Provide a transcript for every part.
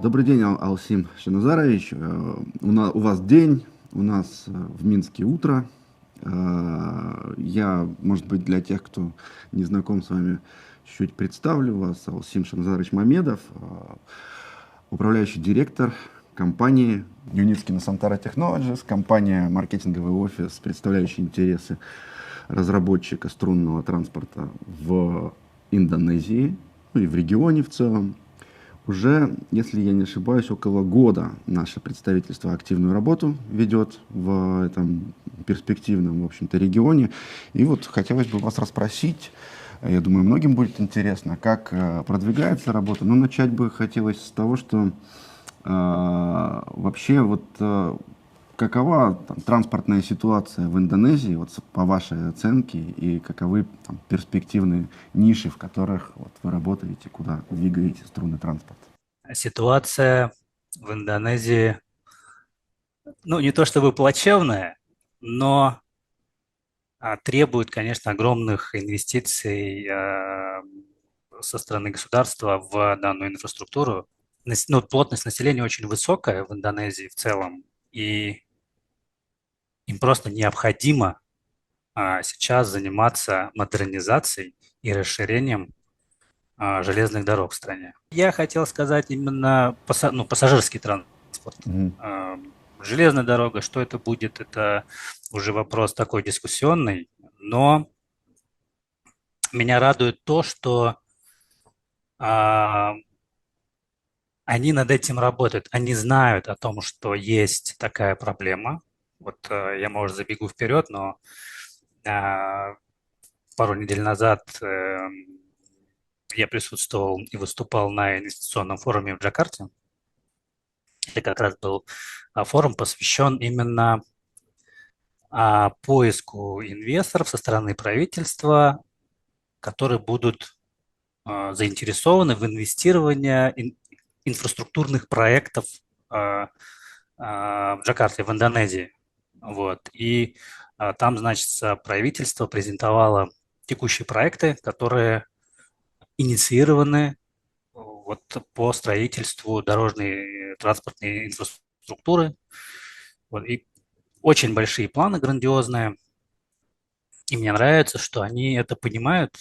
Добрый день, Алсим Шаназарович. У вас день, у нас в Минске утро. Я, может быть, для тех, кто не знаком с вами, чуть представлю вас. Алсим Шаназарович Мамедов, управляющий директор компании Юницкий Насантара Technologies, компания «Маркетинговый офис», представляющий интересы разработчика струнного транспорта в Индонезии, ну и в регионе в целом. Уже, если я не ошибаюсь, около года наше представительство активную работу ведет в этом перспективном, в общем-то, регионе. И вот хотелось бы вас расспросить, я думаю, многим будет интересно, как продвигается работа. Но начать бы хотелось с того, что вообще вот какова там транспортная ситуация в Индонезии, вот по вашей оценке, и каковы там перспективные ниши, в которых вот вы работаете, куда двигаете струнный транспорт? Ситуация в Индонезии, ну, не то чтобы плачевная, но требует, конечно, огромных инвестиций со стороны государства в данную инфраструктуру. Ну, плотность населения очень высокая в Индонезии в целом, и им просто необходимо сейчас заниматься модернизацией и расширением железных дорог в стране. Я хотел сказать именно пассажирский транспорт. Мгм. А, Железная дорога, что это будет, это уже вопрос такой дискуссионный, но меня радует то, что а, они над этим работают, они знают о том, что есть такая проблема. Вот я, может, забегу вперед, но а, пару недель назад я присутствовал и выступал на инвестиционном форуме в Джакарте. Это как раз был форум, посвящен именно поиску инвесторов со стороны правительства, которые будут заинтересованы в инвестировании инфраструктурных проектов в Джакарте, в Индонезии. Вот. И там, значит, правительство презентовало текущие проекты, которые инициированы вот по строительству дорожной транспортной инфраструктуры. Вот. И очень большие планы, грандиозные. И мне нравится, что они это понимают.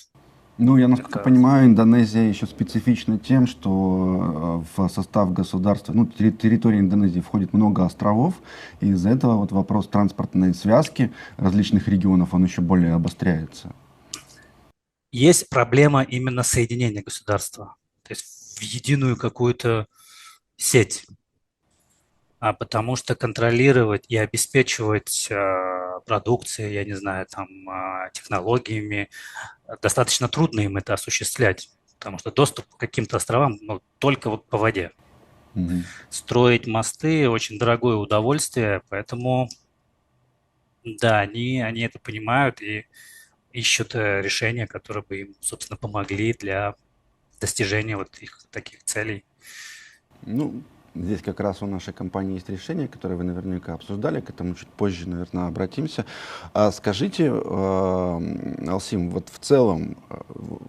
Ну, я, насколько Это понимаю, Индонезия еще специфична тем, что в состав государства, ну, территории Индонезии входит много островов, и из-за этого вот вопрос транспортной связки различных регионов, он еще более обостряется. есть проблема именно соединения государства, то есть в единую какую-то сеть, потому что контролировать и обеспечивать продукцией, я не знаю, там, технологиями, достаточно трудно им это осуществлять, потому что доступ к каким-то островам, ну, только вот по воде. Мгм. Строить мосты– очень дорогое удовольствие, поэтому, да, они это понимают и ищут решения, которые бы им, собственно, помогли для достижения вот их таких целей. Ну, здесь как раз у нашей компании есть решение, которое вы наверняка обсуждали, к этому чуть позже, наверное, обратимся. Скажите, Алсим, вот в целом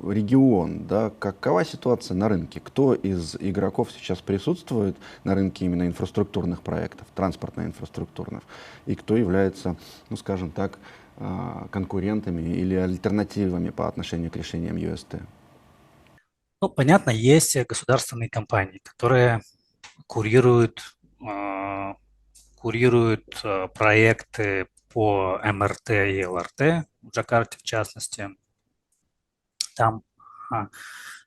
регион, да, какова ситуация на рынке? Кто из игроков сейчас присутствует на рынке именно инфраструктурных проектов, транспортно-инфраструктурных, и кто является, ну, скажем так, конкурентами или альтернативами по отношению к решениям UST? Ну, понятно, есть государственные компании, которые курируют, э, курируют проекты по МРТ и ЛРТ, в Джакарте в частности. Там а,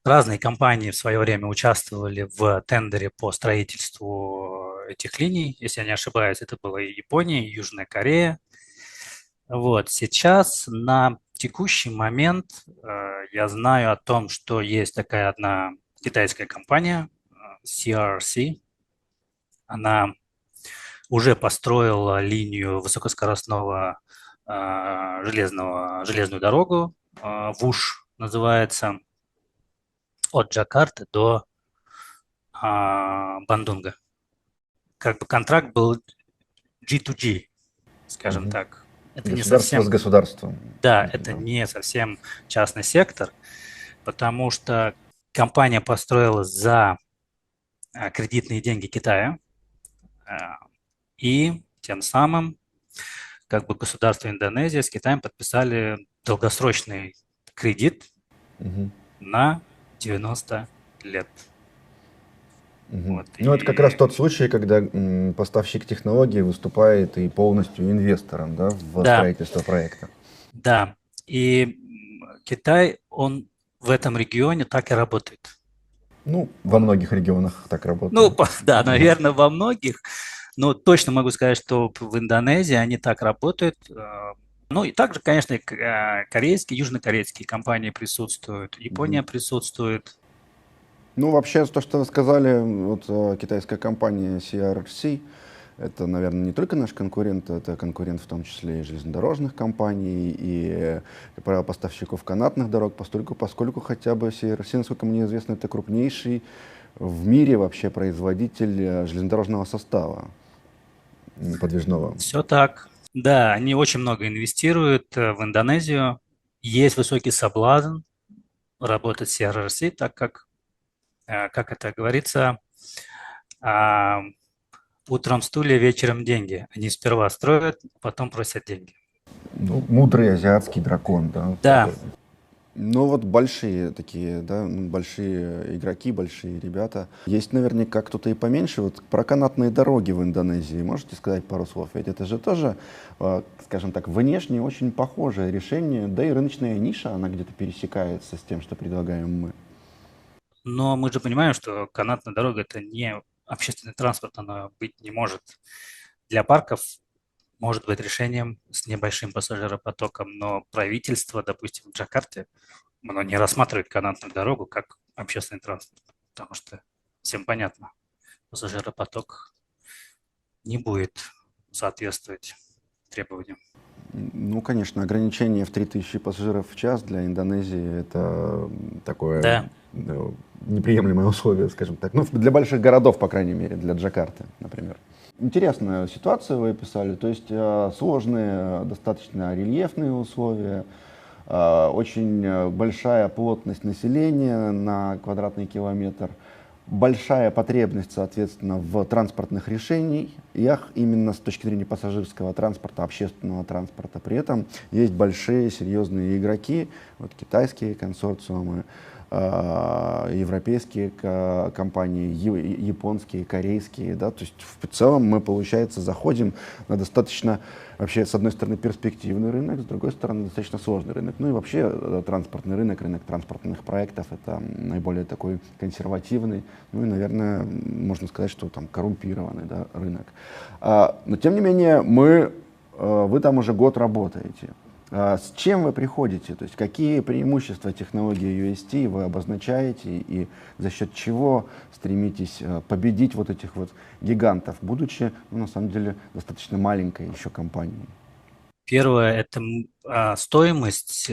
разные компании в свое время участвовали в тендере по строительству этих линий. Если я не ошибаюсь, это была и Япония, и Южная Корея. Вот сейчас на текущий момент я знаю о том, что есть такая одна китайская компания CRC. Она уже построила линию высокоскоростного железную дорогу, ВУШ называется, от Джакарты до Бандунга. Как бы контракт был G2G, скажем Мгм. так. Это не Государство с совсем, государством. да, это Да. не совсем частный сектор, потому что компания построила за кредитные деньги Китая, а, и тем самым как бы государство Индонезия с Китаем подписали долгосрочный кредит Мгм. на 90 лет. Мгм. Вот, Ну, это как раз и тот случай, когда поставщик технологии выступает и полностью инвестором, да, в да, строительство проекта. да, и Китай, он в этом регионе так и работает. Ну, во Он, многих регионах так ну, работает. да, Да. наверное, во многих, но точно могу сказать, что в Индонезии они так работают. Ну и также, конечно, и корейские, южнокорейские компании присутствуют, Мгм. Япония присутствует. Ну, вообще, то, что вы сказали, вот китайская компания CRC, это, наверное, не только наш конкурент, это конкурент в том числе и железнодорожных компаний, и поставщиков канатных дорог, поскольку хотя бы CRC, насколько мне известно, это крупнейший в мире вообще производитель железнодорожного состава подвижного. Все так. Да, они очень много инвестируют в Индонезию. Есть высокий соблазн работать с CRRC, так как это говорится, а, утром стулья, вечером деньги. Они сперва строят, потом просят деньги. Ну, мудрый азиатский дракон, да, Да, такой. Ну вот большие такие, да, большие игроки, большие ребята. Есть наверняка кто-то и поменьше. Вот про канатные дороги в Индонезии можете сказать пару слов? Ведь это же тоже, скажем так, внешне очень похожее решение, да и рыночная ниша, она где-то пересекается с тем, что предлагаем мы. но мы же понимаем, что канатная дорога – это не общественный транспорт, она быть не может. Для парков может быть решением с небольшим пассажиропотоком, но правительство, допустим, в Джакарте, оно не рассматривает канатную дорогу как общественный транспорт, потому что всем понятно, пассажиропоток не будет соответствовать требованиям. Ну, конечно, ограничение в 3000 пассажиров в час для Индонезии это такое Да, неприемлемое условие, скажем так. Ну, для больших городов, по крайней мере, для Джакарты, например. Интересная ситуация вы описали, то есть сложные, достаточно рельефные условия, очень большая плотность населения на квадратный километр, большая потребность, соответственно, в транспортных решениях именно с точки зрения пассажирского транспорта, общественного транспорта. При этом есть большие серьезные игроки, вот китайские консорциумы, европейские компании, японские, корейские, да, то есть в целом мы, получается, заходим на достаточно, вообще, с одной стороны, перспективный рынок, с другой стороны, достаточно сложный рынок. Ну и вообще транспортный рынок, рынок транспортных проектов, это наиболее такой консервативный, ну и, наверное, можно сказать, что там коррумпированный, да, рынок. Но, тем не менее, вы там уже год работаете. С чем вы приходите? То есть какие преимущества технологии UST вы обозначаете и за счет чего стремитесь победить вот этих вот гигантов, будучи, ну, на самом деле, достаточно маленькой еще компанией? первое – это стоимость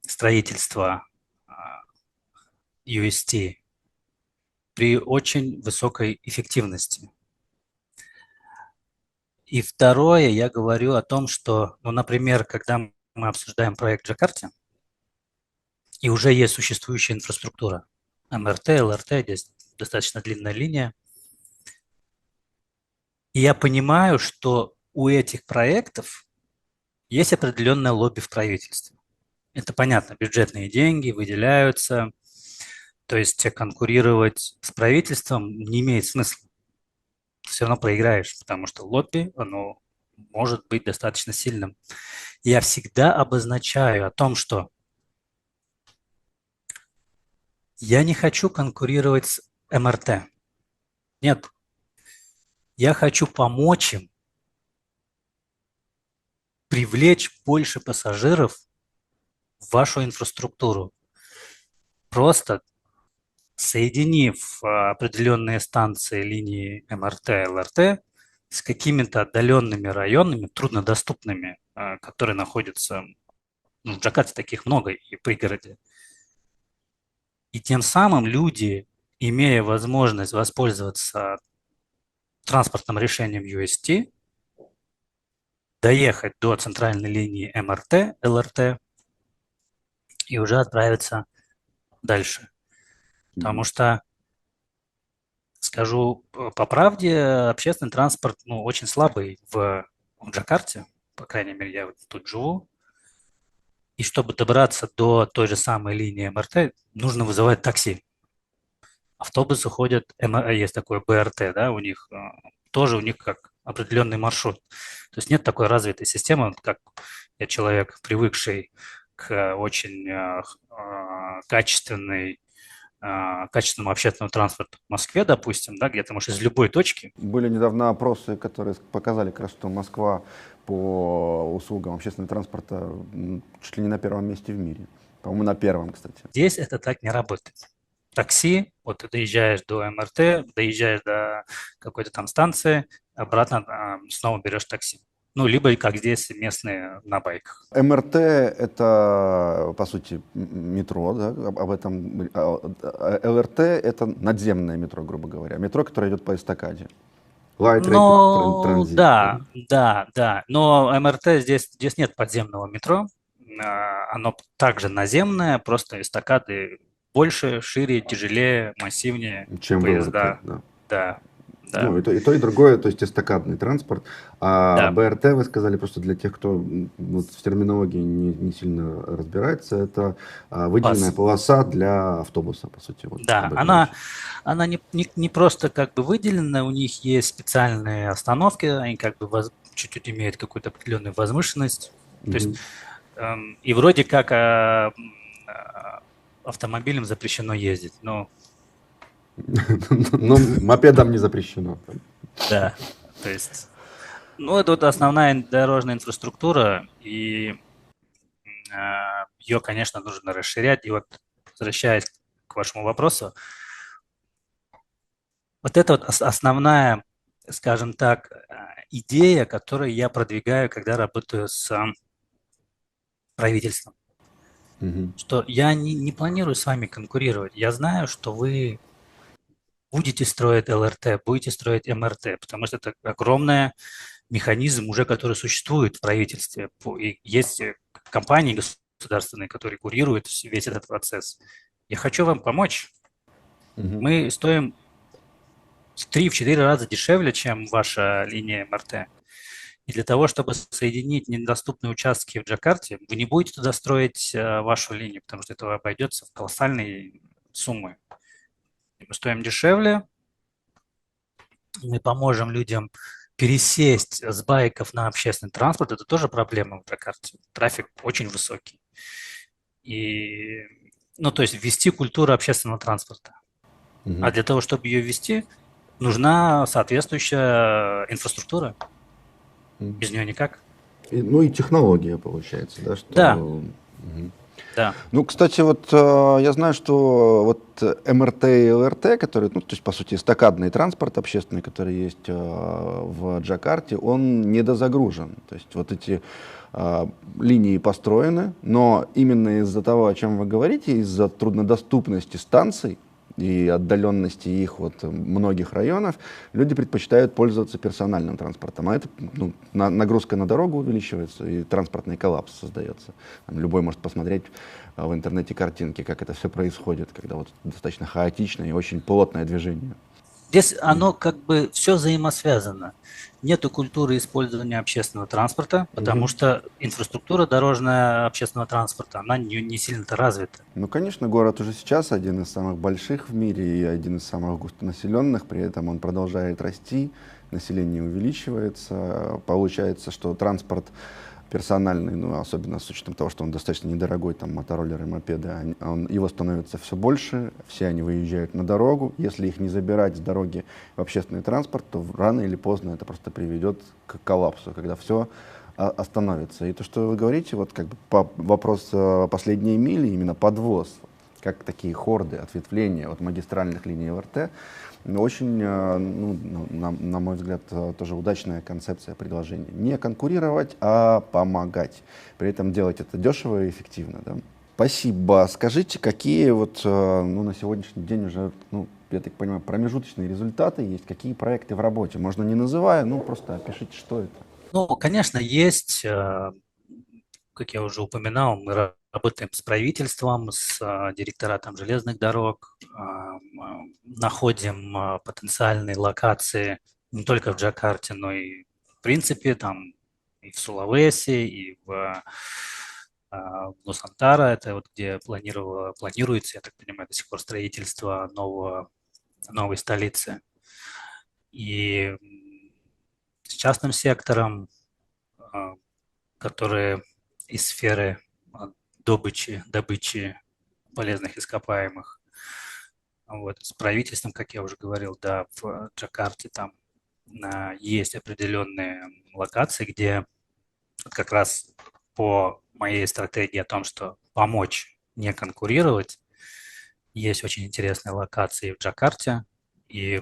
строительства UST при очень высокой эффективности. И второе, я говорю о том, что, ну, например, когда мы обсуждаем проект в Джакарте, и уже есть существующая инфраструктура, МРТ, ЛРТ, здесь достаточно длинная линия, и я понимаю, что у этих проектов есть определенное лобби в правительстве. Это понятно, бюджетные деньги выделяются, то есть конкурировать с правительством не имеет смысла. Ты все равно проиграешь, потому что лобби, оно может быть достаточно сильным. Я всегда обозначаю о том, что я не хочу конкурировать с МРТ. Нет, я хочу помочь им привлечь больше пассажиров в вашу инфраструктуру. Просто соединив определенные станции линии МРТ, ЛРТ с какими-то отдаленными районами, труднодоступными, которые находятся, ну, в Джакарте таких много и в пригороде. И тем самым люди, имея возможность воспользоваться транспортным решением UST, доехать до центральной линии МРТ, ЛРТ и уже отправиться дальше. Потому Мгм. что Скажу по правде, общественный транспорт, ну, очень слабый в Джакарте, по крайней мере, я вот тут живу. И чтобы добраться до той же самой линии МРТ, нужно вызывать такси. Автобусы ходят, есть такой БРТ, да, у них тоже у них как определенный маршрут. То есть нет такой развитой системы, вот как я человек, привыкший к очень качественному общественному транспорту в Москве, допустим, да, где ты можешь из любой точки. Были недавно опросы, которые показали, как раз, что Москва по услугам общественного транспорта чуть ли не на первом месте в мире. По-моему, на первом, кстати. Здесь это так не работает. Такси, вот ты доезжаешь до МРТ, доезжаешь до какой-то там станции, обратно снова берешь такси. Ну, либо, как здесь, местные на байках. МРТ— это, по сути, метро, да, об этом. ЛРТ — это надземное метро, грубо говоря. Метро, которое идет по эстакаде. Light Rapid Ну, Transit. да, да, да. Но МРТ здесь нет подземного метро. Оно также наземное, просто эстакады больше, шире, тяжелее, массивнее Чем в ЛРТ, поезда. да. Да, Ну, да, и то, и другое, то есть эстакадный транспорт. А да. БРТ, вы сказали, просто для тех, кто вот в терминологии не сильно разбирается, это выделенная Пас. полоса для автобуса, по сути. Вот Да, об этом она, речь. она не просто как бы выделена, у них есть специальные остановки, они как бы чуть-чуть имеют какую-то определенную возвышенность. То есть, Мгм. и вроде как автомобилям запрещено ездить, но Но мопедам не запрещено. да, то есть, ну, это вот основная дорожная инфраструктура, и ее, конечно, нужно расширять. И вот, возвращаясь к вашему вопросу, вот это вот основная, скажем так, идея, которую я продвигаю, когда работаю с правительством. Мгм. Что я не планирую с вами конкурировать. Я знаю, что вы будете строить ЛРТ, будете строить МРТ, потому что это огромный механизм уже, который существует в правительстве. И есть компании государственные, которые курируют весь этот процесс. Я хочу вам помочь. Мгм. Мы стоим в 3-4 раза дешевле, чем ваша линия МРТ. И для того, чтобы соединить недоступные участки в Джакарте, вы не будете туда строить вашу линию, потому что это обойдется в колоссальные суммы. Мы стоим дешевле, мы поможем людям пересесть с байков на общественный транспорт. Это тоже проблема в Джакарте. Трафик очень высокий. И, ну, то есть ввести культуру общественного транспорта. А Мгм. для того, чтобы ее ввести, нужна соответствующая инфраструктура. Мгм. Без нее никак. Ну и технология получается, да, Да, что... Мгм. да. Ну, кстати, вот я знаю, что вот МРТ и ЛРТ, которые, ну, то есть, по сути, эстакадный транспорт общественный, который есть в Джакарте, он недозагружен. То есть вот эти линии построены, но именно из-за того, о чем вы говорите, из-за труднодоступности станций и отдаленности их от многих районов, люди предпочитают пользоваться персональным транспортом. А это, ну, нагрузка на дорогу увеличивается, и транспортный коллапс создается. Там любой может посмотреть в интернете картинки, как это все происходит, когда вот достаточно хаотичное и очень плотное движение. Здесь оно как бы все взаимосвязано. Нету культуры использования общественного транспорта, потому Мгм. что инфраструктура дорожная общественного транспорта, она не сильно-то развита. Ну, конечно, город уже сейчас один из самых больших в мире и один из самых густонаселенных, при этом он продолжает расти, население увеличивается, получается, что транспорт персональный, ну, особенно с учетом того, что он достаточно недорогой, там, мотороллеры, мопеды, его становится все больше, все они выезжают на дорогу. Если их не забирать с дороги в общественный транспорт, то рано или поздно это просто приведет к коллапсу, когда все остановится. И то, что вы говорите, вот как бы вопрос последней мили, именно подвоз, как такие хорды, ответвления от магистральных линий ЛРТ, очень, ну, на мой взгляд, тоже удачная концепция предложения. Не конкурировать, а помогать. При этом делать это дешево и эффективно. Да? Спасибо. Скажите, какие вот, ну, на сегодняшний день уже, ну, я так понимаю, промежуточные результаты есть, какие проекты в работе? Можно не называя, ну, просто опишите, что это. Ну, конечно, есть, как я уже упоминал, мы работаем с правительством, с директоратом железных дорог, находим потенциальные локации не только в Джакарте, но и в принципе там и в Сулавеси, и в Нусантара, это вот где планируется, я так понимаю, до сих пор строительство новой столицы. И с частным сектором, которые из сферы добычи полезных ископаемых. Вот. С правительством, как я уже говорил, да, в Джакарте там есть определенные локации, где вот как раз по моей стратегии о том, что помочь не конкурировать, есть очень интересные локации в Джакарте, и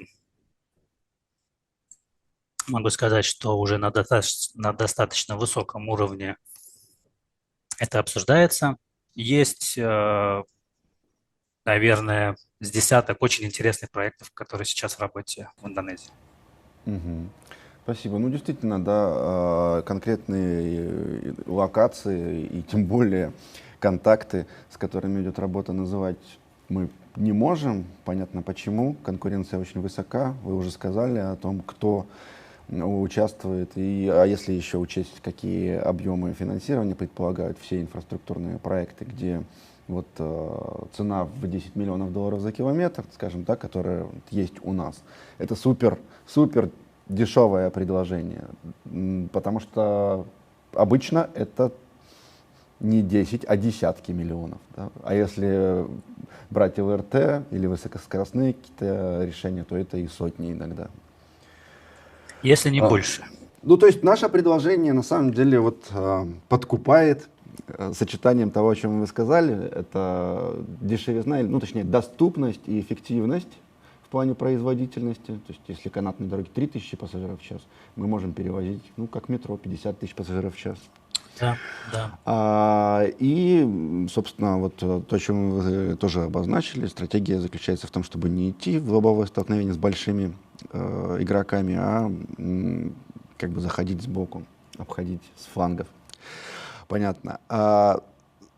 могу сказать, что уже на достаточно высоком уровне это обсуждается. Есть, наверное, с десяток очень интересных проектов, которые сейчас в работе в Индонезии. Мгм. Спасибо. Ну, действительно, да, конкретные локации и тем более контакты, с которыми идет работа, называть мы не можем. Понятно почему. Конкуренция очень высока. Вы уже сказали о том, кто участвует. А если еще учесть, какие объемы финансирования предполагают все инфраструктурные проекты, где вот цена в 10 миллионов долларов за километр, скажем так, которая есть у нас, это супер дешевое предложение, потому что обычно это не 10, а десятки миллионов. Да? А если брать ЛРТ или высокоскоростные какие-то решения, то это и сотни иногда. Если не больше. Ну, то есть наше предложение на самом деле вот подкупает сочетанием того, о чем вы сказали, это дешевизна, ну, точнее, доступность и эффективность в плане производительности. То есть если канатные дороги 3000 пассажиров в час, мы можем перевозить, ну, как метро, 50 тысяч пассажиров в час. Да, да. И, собственно, вот то, о чем вы тоже обозначили, стратегия заключается в том, чтобы не идти в лобовое столкновение с большими игроками, а как бы заходить сбоку, обходить с флангов. Понятно.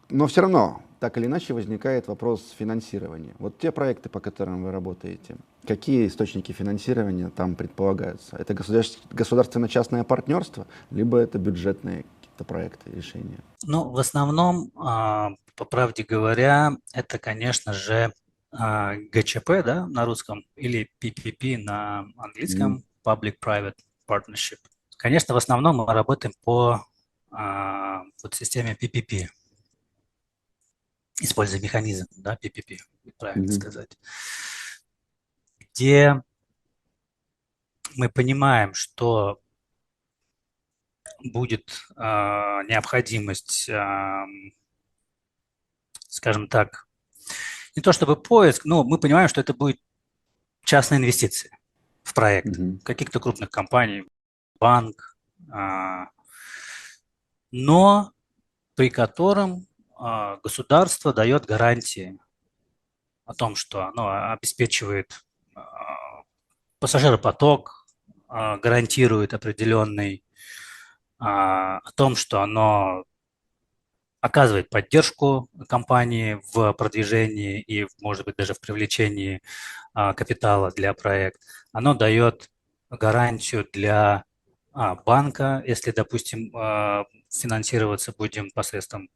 Но все равно, так или иначе, возникает вопрос финансирования. Вот те проекты, по которым вы работаете, какие источники финансирования там предполагаются? Это государственно-частное партнерство, либо это бюджетные какие-то проекты, решения? Ну, в основном, по правде говоря, это, конечно же, ГЧП, да, на русском, или PPP на английском, Public-Private Partnership. Конечно, в основном мы работаем по вот системе PPP, используя механизм, да, PPP, правильно Мгм. сказать, где мы понимаем, что будет необходимость, скажем так, не то чтобы поиск, но мы понимаем, что это будет частные инвестиции в проект Мгм. каких-то крупных компаний, банк, но при котором государство дает гарантии о том, что оно обеспечивает пассажиропоток, гарантирует определенный, о том, что оно оказывает поддержку компании в продвижении и, может быть, даже в привлечении капитала для проекта. Оно дает гарантию для банка, если, допустим, финансироваться будем посредством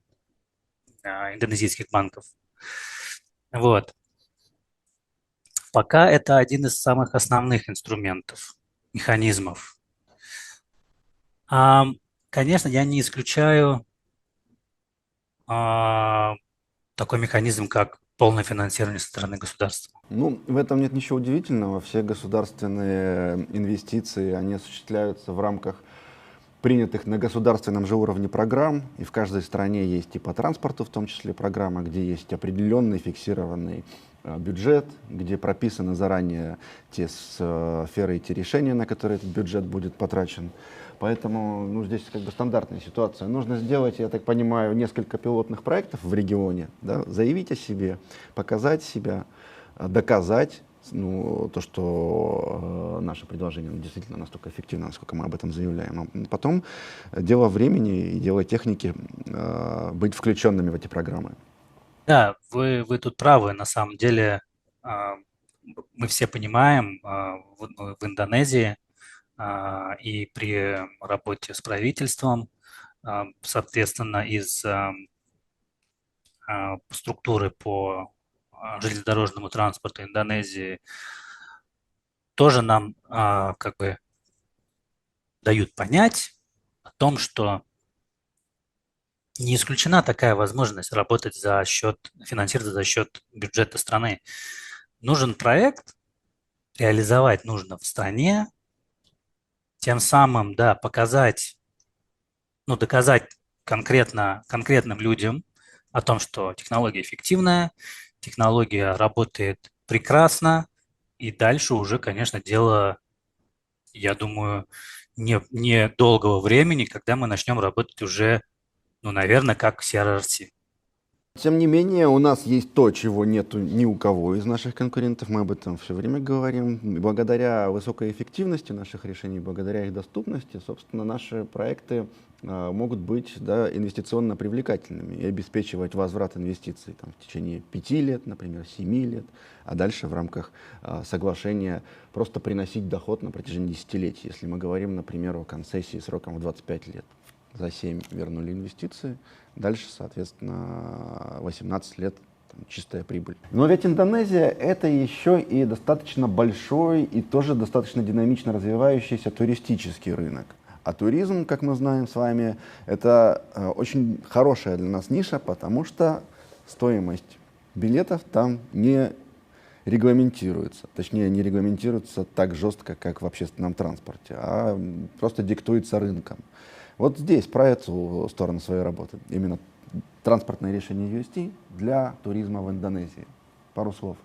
индонезийских банков. Вот. Пока это один из самых основных инструментов, механизмов. Конечно, я не исключаю такой механизм, как полное финансирование со стороны государства. Ну, в этом нет ничего удивительного. Все государственные инвестиции, они осуществляются в рамках принятых на государственном же уровне программ, и в каждой стране есть и по транспорту в том числе программа, где есть определенный фиксированный бюджет, где прописаны заранее те сферы и те решения, на которые этот бюджет будет потрачен. Поэтому ну, здесь как бы стандартная ситуация. Нужно сделать, я так понимаю, несколько пилотных проектов в регионе, да, заявить о себе, показать себя, доказать ну, то, что наше предложение действительно настолько эффективно, насколько мы об этом заявляем. А потом дело времени и дело техники быть включенными в эти программы. Да, вы тут правы. На самом деле, а, мы все понимаем, в Индонезии и при работе с правительством, соответственно, из структуры по железнодорожному транспорту Индонезии тоже нам как бы дают понять о том, что не исключена такая возможность работать за счет, финансироваться за счет бюджета страны. Нужен проект, реализовать нужно в стране, тем самым, да, показать, ну, доказать конкретным людям о том, что технология эффективная, технология работает прекрасно, и дальше уже, конечно, дело, я думаю, не долгого времени, когда мы начнем работать уже, ну, наверное, как CRRT. Тем не менее, у нас есть то, чего нету ни у кого из наших конкурентов. Мы об этом все время говорим. И благодаря высокой эффективности наших решений, благодаря их доступности, собственно, наши проекты могут быть, да, инвестиционно привлекательными и обеспечивать возврат инвестиций там, в течение 5 лет, например, 7 лет, а дальше в рамках соглашения просто приносить доход на протяжении десятилетий. Если мы говорим, например, о концессии сроком в 25 лет. За 7 вернули инвестиции, дальше, соответственно, 18 лет чистая прибыль. Но ведь Индонезия — это еще и достаточно большой и тоже достаточно динамично развивающийся туристический рынок. А туризм, как мы знаем с вами, это очень хорошая для нас ниша, потому что стоимость билетов там не регламентируется. Точнее, не регламентируется так жестко, как в общественном транспорте, а просто диктуется рынком. Вот здесь про эту сторону своей работы. Именно транспортное решение UST для туризма в Индонезии. Пару слов.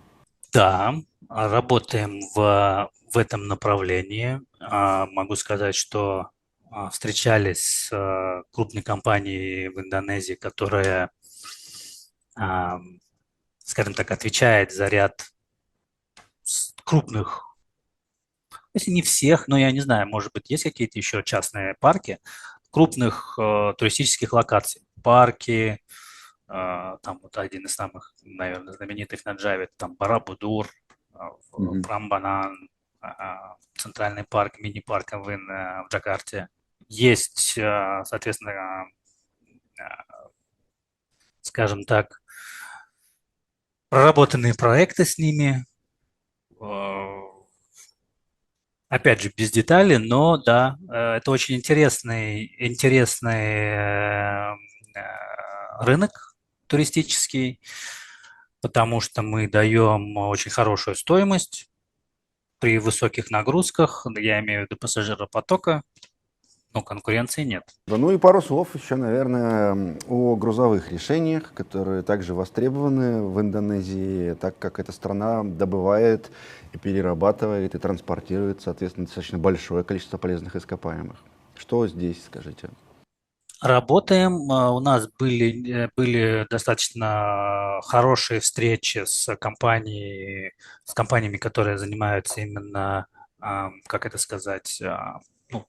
Да, работаем в этом направлении. Могу сказать, что встречались с крупной компанией в Индонезии, которая, а, скажем так, отвечает за ряд крупных, если не всех, но я не знаю, может быть, есть какие-то еще частные парки, крупных туристических локаций. Парки, там вот один из самых, наверное, знаменитых на Джаве, там Барабудур, Мгм. Прамбанан, Центральный парк, мини-парк в Джакарте. Есть, соответственно, скажем так, проработанные проекты с ними. Опять же, без деталей, но да, это очень интересный рынок туристический, потому что мы даем очень хорошую стоимость при высоких нагрузках, я имею в виду пассажиропотока, но конкуренции нет. Да, ну и пару слов еще, наверное, о грузовых решениях, которые также востребованы в Индонезии, так как эта страна добывает и перерабатывает и транспортирует, соответственно, достаточно большое количество полезных ископаемых. Что здесь, скажите? Работаем. У нас были достаточно хорошие встречи с компаниями, которые занимаются именно, как это сказать, ну,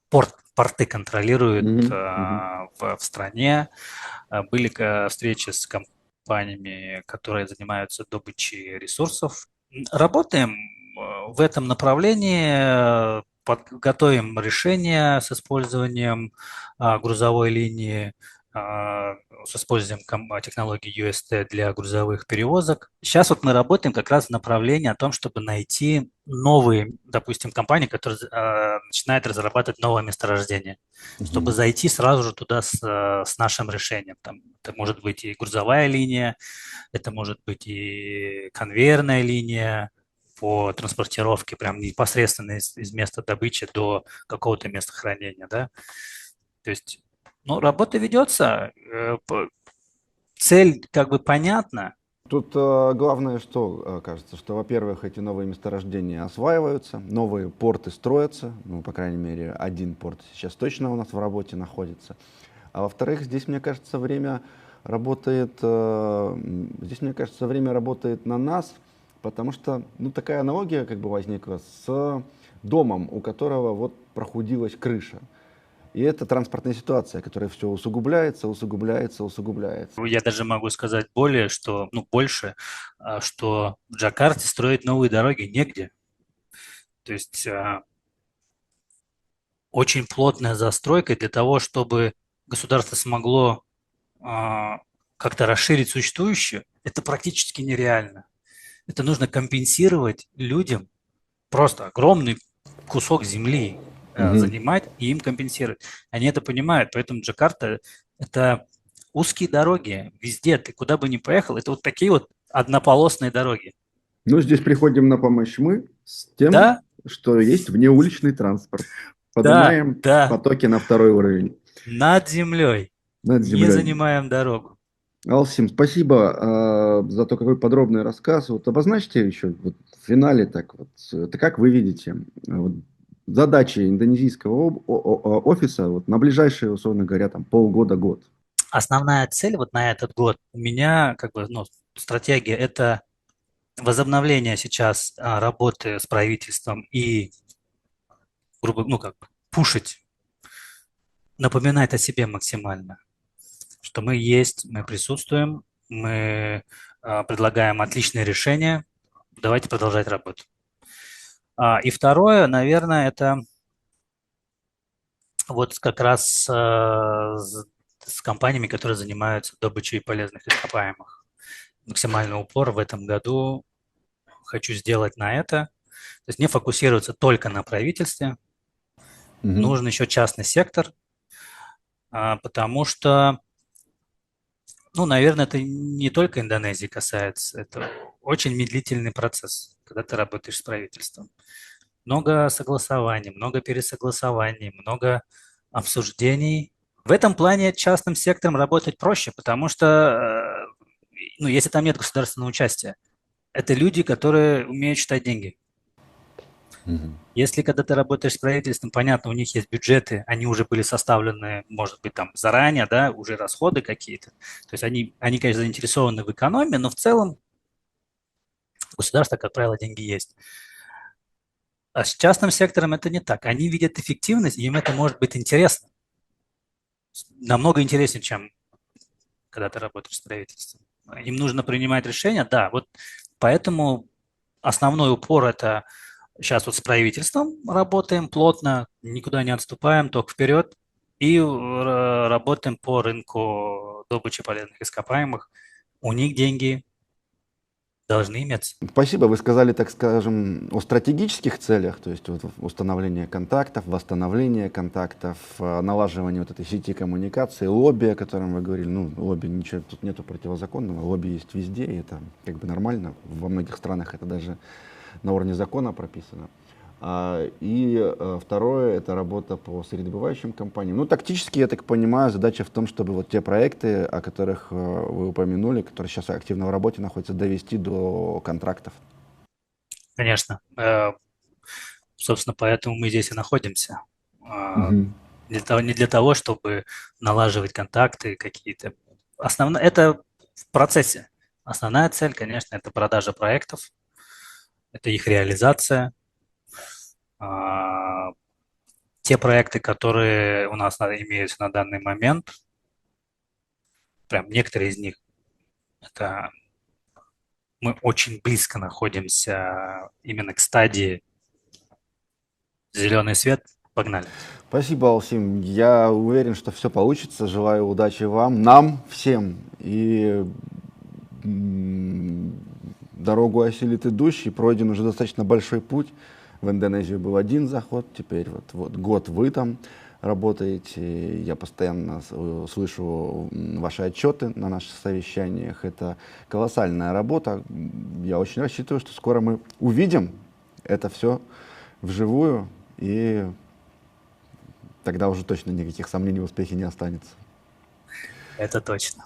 порты контролируют Мгм, мгм. в стране. Были встречи с компаниями, которые занимаются добычей ресурсов. Работаем в этом направлении, готовим решения с использованием грузовой линии, с использованием технологии UST для грузовых перевозок. Сейчас вот мы работаем как раз в направлении о том, чтобы найти новые, допустим, компании, которые начинают разрабатывать новое месторождение, чтобы Мгм. зайти сразу же туда с нашим решением. Там, это может быть и грузовая линия, это может быть и конвейерная линия по транспортировке прям непосредственно из места добычи до какого-то места хранения, да. То есть, ну, работа ведется, цель как бы понятна. Тут главное, что кажется, что, во-первых, эти новые месторождения осваиваются, новые порты строятся, ну, по крайней мере, один порт сейчас точно у нас в работе находится. А во-вторых, здесь, мне кажется, время работает на нас Потому что, ну, такая аналогия как бы возникла с домом, у которого вот прохудилась крыша. И это транспортная ситуация, которая все усугубляется, усугубляется, усугубляется. Я даже могу сказать более, что, ну, больше, что в Джакарте строить новые дороги негде. То есть очень плотная застройка для того, чтобы государство смогло как-то расширить существующее, это практически нереально. Это нужно компенсировать людям просто огромный кусок земли Мгм. занимать и им компенсировать. Они это понимают, поэтому Джакарта– это узкие дороги везде, ты куда бы ни поехал, это вот такие вот однополосные дороги. Ну, здесь приходим на помощь мы с тем, Да, что есть внеуличный транспорт. да, Поднимаем да, потоки на второй уровень над землей, над не землей. занимаем дорогу. Алсим, спасибо за то, какой подробный рассказ. Вот обозначьте еще вот в финале так вот, это как вы видите вот, задачи индонезийского офиса вот, на ближайшие, условно говоря, там, полгода-год. Основная цель вот на этот год у меня, как бы, ну, стратегия– это возобновление сейчас работы с правительством и, грубо, ну, как бы, пушить, напоминать о себе максимально, что мы есть, мы присутствуем, мы предлагаем отличные решения, давайте продолжать работу. И второе, наверное, это вот как раз с компаниями, которые занимаются добычей полезных ископаемых. Максимальный упор в этом году хочу сделать на это. То есть не фокусироваться только на правительстве, Мгм. нужен еще частный сектор, потому что, ну, наверное, это не только Индонезии касается, это очень медлительный процесс, когда ты работаешь с правительством. Много согласований, много пересогласований, много обсуждений. В этом плане частным сектором работать проще, потому что, ну, если там нет государственного участия, это люди, которые умеют считать деньги. Мгм. Если когда ты работаешь с правительством, понятно, у них есть бюджеты, они уже были составлены, может быть, там заранее, да, уже расходы какие-то. То есть они, конечно, заинтересованы в экономии, но в целом у государства, как правило, деньги есть. А с частным сектором это не так. Они видят эффективность, и им это может быть интересно. Намного интереснее, чем когда ты работаешь с правительством. Им нужно принимать решения, да, вот поэтому основной упор это сейчас вот с правительством работаем плотно, никуда не отступаем, только вперед. И работаем по рынку добычи полезных ископаемых. У них деньги должны иметься. Спасибо. Вы сказали, так скажем, о стратегических целях, то есть вот установление контактов, восстановление контактов, налаживание вот этой сети коммуникации, лобби, о котором вы говорили. Ну, лобби, ничего тут нету противозаконного, лобби есть везде, и это как бы нормально. Во многих странах это даже на уровне закона прописано. Второе, это работа по сырьедобывающим компаниям. Ну, тактически, я так понимаю, задача в том, чтобы вот те проекты, о которых вы упомянули, которые сейчас активно в работе находятся, довести до контрактов. Конечно. Собственно, поэтому мы здесь и находимся. Мгм. Не для того, чтобы налаживать контакты какие-то. Это в процессе. Основная цель, конечно, это продажа проектов, это их реализация. А, Те проекты, которые у нас имеются на данный момент, прям некоторые из них, это мы очень близко находимся именно к стадии зеленый свет, погнали. Спасибо, Алсим. Я уверен, что все получится. Желаю удачи вам, нам, всем. И дорогу осилит идущий. Пройден уже достаточно большой путь. В Индонезию был один заход, теперь вот год вы там работаете. Я постоянно слышу ваши отчеты на наших совещаниях. Это колоссальная работа. Я очень рассчитываю, что скоро мы увидим это все вживую, и тогда уже точно никаких сомнений в успехе не останется. Это точно.